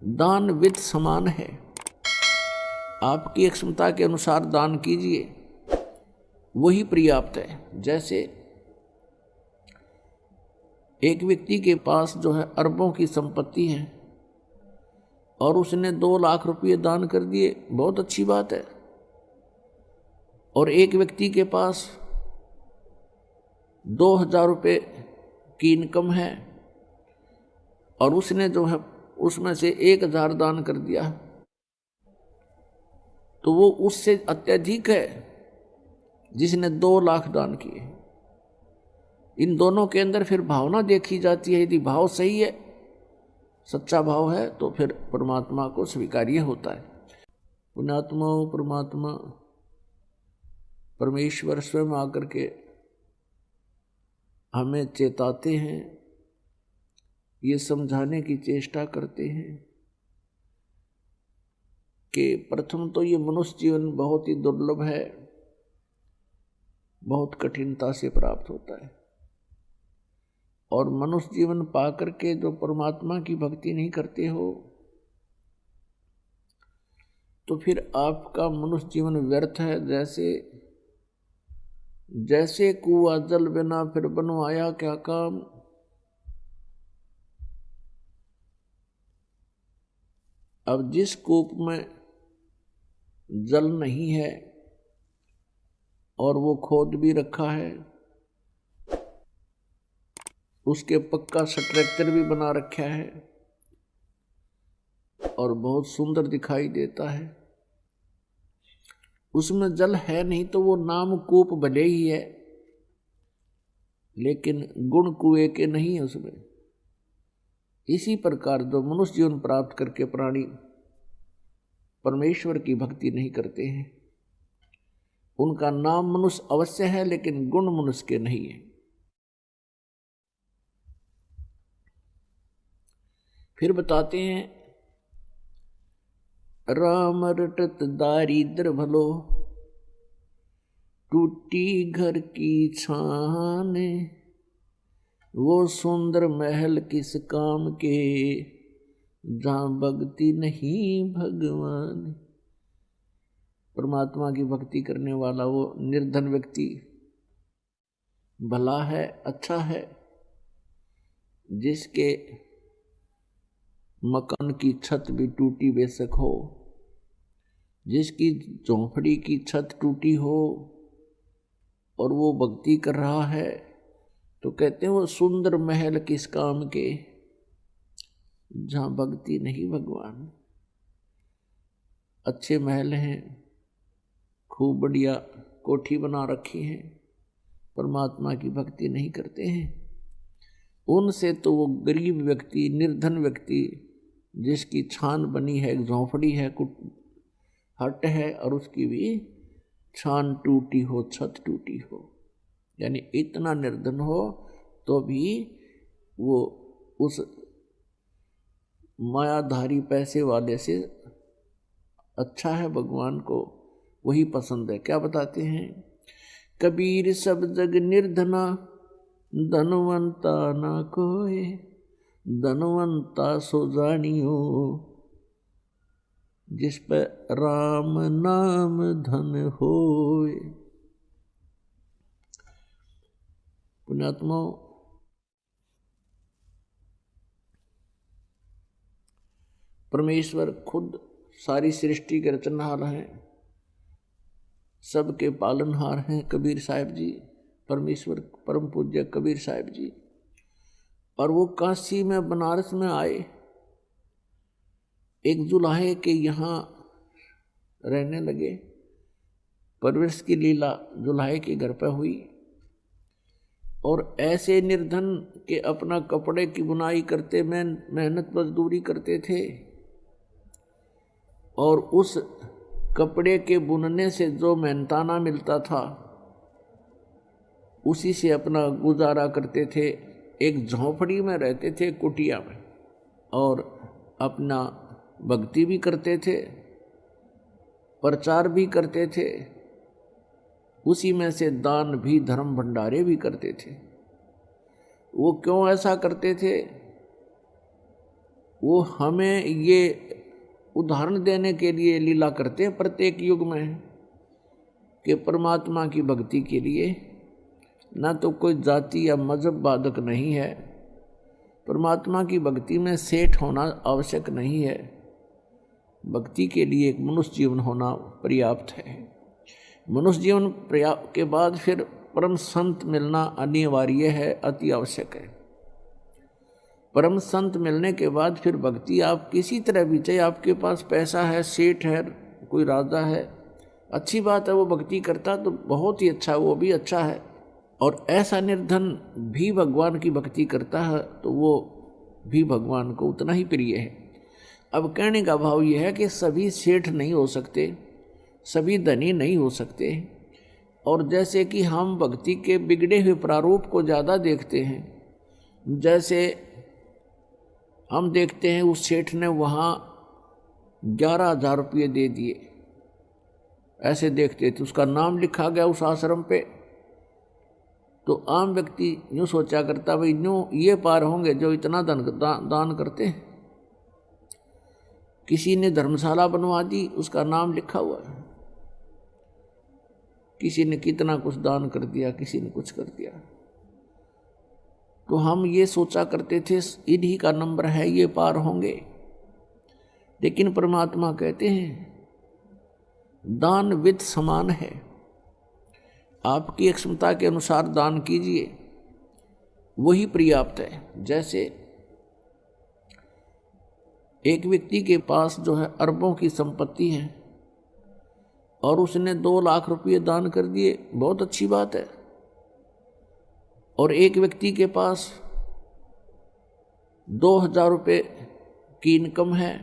दान वित्त समान है, आपकी क्षमता के अनुसार दान कीजिए, वही पर्याप्त है। जैसे एक व्यक्ति के पास जो है अरबों की संपत्ति है और उसने 2 लाख रुपये दान कर दिए, बहुत अच्छी बात है। और एक व्यक्ति के पास 2000 रुपये की इनकम है और उसने जो है उसमें से 1000 दान कर दिया, तो वो उससे अत्यधिक है जिसने 2 लाख दान किए। इन दोनों के अंदर फिर भावना देखी जाती है। यदि भाव सही है, सच्चा भाव है, तो फिर परमात्मा को स्वीकार्य होता है। पुण्यात्मा परमात्मा परमेश्वर स्वयं आकर के हमें चेताते हैं, ये समझाने की चेष्टा करते हैं कि प्रथम तो ये मनुष्य जीवन बहुत ही दुर्लभ है, बहुत कठिनता से प्राप्त होता है। और मनुष्य जीवन पाकर के जो परमात्मा की भक्ति नहीं करते हो, तो फिर आपका मनुष्य जीवन व्यर्थ है। जैसे कुआं जल बिना फिर बनवाया क्या काम। अब जिस कूप में जल नहीं है और वो खोद भी रखा है, उसके पक्का स्ट्रक्चर भी बना रखा है और बहुत सुंदर दिखाई देता है, उसमें जल है नहीं, तो वो नाम कूप भले ही है लेकिन गुण कुएं के नहीं है उसमें। इसी प्रकार जो मनुष्य जीवन प्राप्त करके प्राणी परमेश्वर की भक्ति नहीं करते हैं, उनका नाम मनुष्य अवश्य है लेकिन गुण मनुष्य के नहीं है। फिर बताते हैं, राम रटत दारिद्र भलो, टूटी घर की छान, वो सुंदर महल किस काम के, जहां भक्ति नहीं भगवान। परमात्मा की भक्ति करने वाला वो निर्धन व्यक्ति भला है, अच्छा है, जिसके मकान की छत भी टूटी बेशक हो, जिसकी झोंपड़ी की छत टूटी हो और वो भक्ति कर रहा है, तो कहते हैं वो सुंदर महल किस काम के, जहां भक्ति नहीं भगवान। अच्छे महल हैं, खूब बढ़िया कोठी बना रखी है, परमात्मा की भक्ति नहीं करते हैं, उनसे तो वो गरीब व्यक्ति, निर्धन व्यक्ति, जिसकी छान बनी है, एक झोंपड़ी है, हट है और उसकी भी छान टूटी हो, छत टूटी हो, यानी इतना निर्धन हो तो भी वो उस मायाधारी पैसे वाले से अच्छा है, भगवान को वही पसंद है। क्या बताते हैं, कबीर सब जग निर्धना, धनवंता ना कोय, धनवंता सो जानियो, जिस पर राम नाम धन होए। पुण्यात्मा, परमेश्वर खुद सारी सृष्टि के रचनहार हैं, सबके पालनहार हैं कबीर साहब जी, परमेश्वर परम पूज्य कबीर साहब जी। और वो काशी में, बनारस में आए, एक जुलाहे के यहाँ रहने लगे। परवरिश की लीला जुलाहे के घर पर हुई और ऐसे निर्धन के अपना कपड़े की बुनाई करते, मेहनत मजदूरी करते थे और उस कपड़े के बुनने से जो मेहनताना मिलता था उसी से अपना गुजारा करते थे। एक झोंपड़ी में रहते थे, कुटिया में, और अपना भक्ति भी करते थे, प्रचार भी करते थे, उसी में से दान भी, धर्म भंडारे भी करते थे। वो क्यों ऐसा करते थे? वो हमें ये उदाहरण देने के लिए लीला करते हैं प्रत्येक युग में कि परमात्मा की भक्ति के लिए ना तो कोई जाति या मजहब बाधक नहीं है, परमात्मा की भक्ति में सेठ होना आवश्यक नहीं है, भक्ति के लिए एक मनुष्य जीवन होना पर्याप्त है। मनुष्य जीवन के बाद फिर परम संत मिलना अनिवार्य है, अति आवश्यक है। परम संत मिलने के बाद फिर भक्ति आप किसी तरह भी, चाहे आपके पास पैसा है, सेठ है, कोई राजा है, अच्छी बात है, वो भक्ति करता तो बहुत ही अच्छा, वो भी अच्छा है। और ऐसा निर्धन भी भगवान की भक्ति करता है तो वो भी भगवान को उतना ही प्रिय है। अब कहने का भाव यह है कि सभी सेठ नहीं हो सकते, सभी धनी नहीं हो सकते, और जैसे कि हम भक्ति के बिगड़े हुए प्रारूप को ज़्यादा देखते हैं, जैसे हम देखते हैं उस सेठ ने वहाँ 11,000 रुपये दे दिए, ऐसे देखते थे, उसका नाम लिखा गया उस आश्रम पे, तो आम व्यक्ति यूँ सोचा करता भाई यूँ ये पार होंगे जो इतना दान करते हैं। किसी ने धर्मशाला बनवा दी, उसका नाम लिखा हुआ है, किसी ने कितना कुछ दान कर दिया, किसी ने कुछ कर दिया, तो हम ये सोचा करते थे इन्हीं का नंबर है, ये पार होंगे। लेकिन परमात्मा कहते हैं दान विद समान है, आपकी क्षमता के अनुसार दान कीजिए, वही पर्याप्त है। जैसे एक व्यक्ति के पास जो है अरबों की संपत्ति है और उसने 2 लाख रुपये दान कर दिए, बहुत अच्छी बात है। और एक व्यक्ति के पास 2,000 रुपये की इनकम है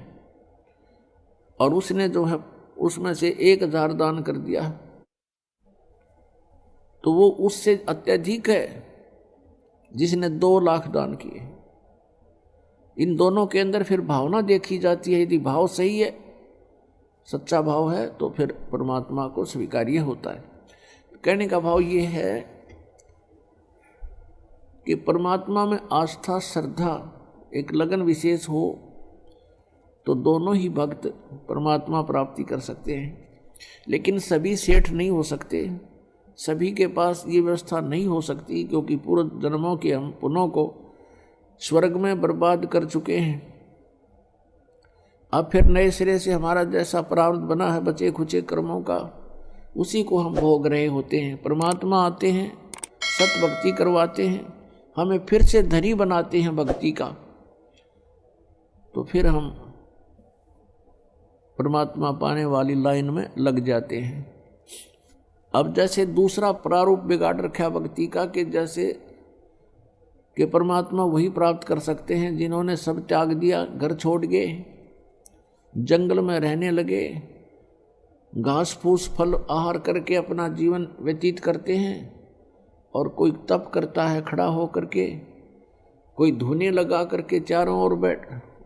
और उसने जो है उसमें से 1,000 दान कर दिया, तो वो उससे अत्यधिक है जिसने 2 लाख दान किए। इन दोनों के अंदर फिर भावना देखी जाती है, यदि भाव सही है, सच्चा भाव है, तो फिर परमात्मा को स्वीकार्य होता है। कहने का भाव ये है कि परमात्मा में आस्था, श्रद्धा, एक लगन विशेष हो तो दोनों ही भक्त परमात्मा प्राप्ति कर सकते हैं। लेकिन सभी सेठ नहीं हो सकते, सभी के पास ये व्यवस्था नहीं हो सकती, क्योंकि पूर्व जन्मों के हम पुण्यों को स्वर्ग में बर्बाद कर चुके हैं। अब फिर नए सिरे से हमारा जैसा प्रारब्ध बना है बचे खुचे कर्मों का, उसी को हम भोग रहे होते हैं। परमात्मा आते हैं, सत भक्ति करवाते हैं, हमें फिर से धनी बनाते हैं भक्ति का, तो फिर हम परमात्मा पाने वाली लाइन में लग जाते हैं। अब जैसे दूसरा प्रारूप बिगाड़ रखा भक्ति का कि जैसे कि परमात्मा वही प्राप्त कर सकते हैं जिन्होंने सब त्याग दिया, घर छोड़ गए, जंगल में रहने लगे, घास फूस फल आहार करके अपना जीवन व्यतीत करते हैं, और कोई तप करता है खड़ा हो करके, कोई धुने लगा करके चारों ओर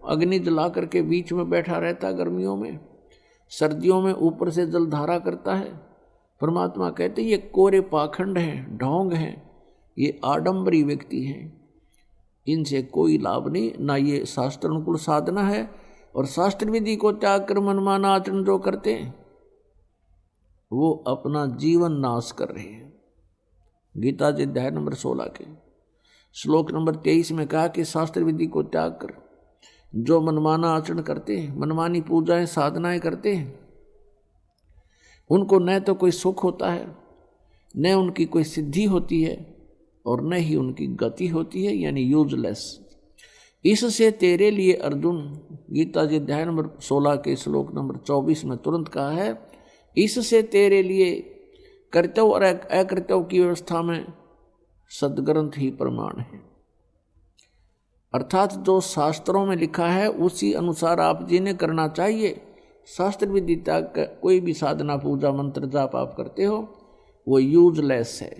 अग्नि जला करके बीच में बैठा रहता गर्मियों में, सर्दियों में ऊपर से जलधारा करता है। परमात्मा कहते ये कोरे पाखंड हैं, ढोंग हैं, ये आडंबरी व्यक्ति हैं, इनसे कोई लाभ नहीं, ना ये शास्त्र अनुकूल साधना है। और शास्त्र विधि को त्याग कर मनमाना आचरण जो करते हैं वो अपना जीवन नाश कर रहे हैं। गीता जी अध्याय नंबर 16 के श्लोक नंबर 23 में कहा कि शास्त्र विधि को त्याग कर जो मनमाना आचरण करते हैं, मनमानी पूजाएं साधनाएं करते हैं, उनको न तो कोई सुख होता है, न उनकी कोई सिद्धि होती है, और न ही उनकी गति होती है, यानी यूजलेस। इससे तेरे लिए अर्जुन, गीता जी अध्याय नंबर 16 के श्लोक नंबर 24 में तुरंत कहा है, इससे तेरे लिए कर्तव्य और अकर्तव्य की व्यवस्था में सदग्रंथ ही प्रमाण है। अर्थात जो शास्त्रों में लिखा है उसी अनुसार आप जी ने करना चाहिए। शास्त्र विधि तक कोई भी साधना पूजा मंत्र जाप आप करते हो वो यूजलेस है।